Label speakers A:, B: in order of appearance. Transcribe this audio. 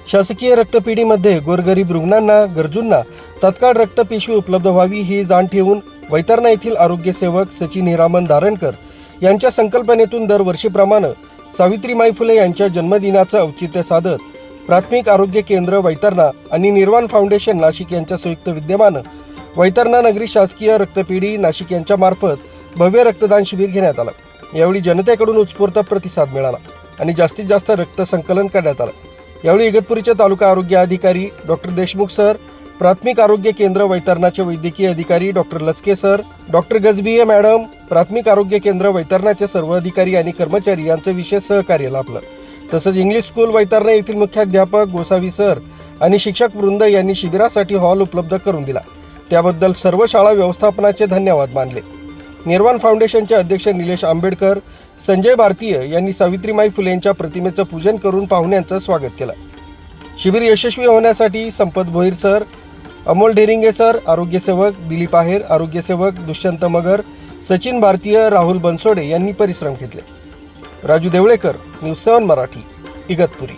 A: शासकीय रक्तपेढीमध्ये गोरगरीब रुग्णांना, गरजूंना तत्काळ रक्तपिशवी उपलब्ध व्हावी ही जाण ठेवून वैतरणा येथील आरोग्य सेवक सचिन हिरामन धारणकर यांच्या संकल्पनेतून दरवर्षीप्रमाणे सावित्रीमाई फुले यांच्या जन्मदिनाचं औचित्य साधत प्राथमिक आरोग्य केंद्र वैतरणा आणि निर्वाण फाउंडेशन नाशिक यांच्या संयुक्त विद्यमानं वैतरणा नगरी शासकीय रक्तपेढी नाशिक यांच्या मार्फत भव्य रक्तदान शिबिर घेण्यात आलं। यावेळी जनतेकडून उत्स्फूर्त प्रतिसाद मिळाला आणि जास्तीत जास्त रक्त संकलन करण्यात आलं। यावेळी इगतपुरीचे तालुका आरोग्य अधिकारी डॉक्टर देशमुख सर, प्राथमिक आरोग्य केंद्र वैतरणाचे वैद्यकीय अधिकारी डॉक्टर लचके सर, डॉक्टर गजबिये मॅडम, प्राथमिक आरोग्य केंद्र वैतरणाचे सर्व अधिकारी आणि कर्मचारी यांचे विशेष सहकार्य लाभलं। तसंच इंग्लिश स्कूल वैतरणा येथील मुख्याध्यापक गोसावी सर आणि शिक्षक वृंद यांनी शिबिरासाठी हॉल उपलब्ध करून दिला। त्याबद्दल सर्व शाळा व्यवस्थापनाचे धन्यवाद मानले। निर्वाण फाउंडेशनचे अध्यक्ष निलेश आंबेडकर, संजय भारतीय यांनी सावित्रीमाई फुले यांच्या प्रतिमेचं पूजन करून पाहुण्यांचं स्वागत केलं। शिबिर यशस्वी होण्यासाठी संपत भोईर सर, अमोल ढेरिंगे सर, आरोग्य सेवक दिलीप आहेर, आरोग्य सेवक दुष्यंत मगर, सचिन भारतीय, राहुल बनसोडे यांनी परिश्रम घेतले। राजू देवळेकर, न्यूज 7 मराठी, इगतपुरी।